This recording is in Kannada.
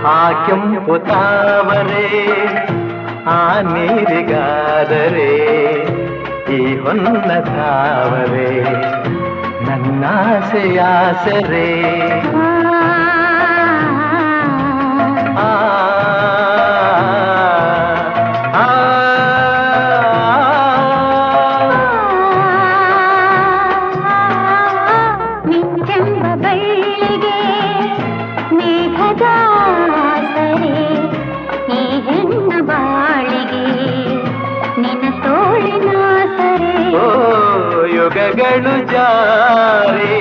ಆ ಕೆಂಪು ತಾವರೆ ಆ ನೀರಿಗಾದರೆ ಈ ಹೊನ್ನ ತಾವರೆ ನನ್ನಾಸೆಯಾಸರೆ ಯುಗಗಳು ಜಾರಿ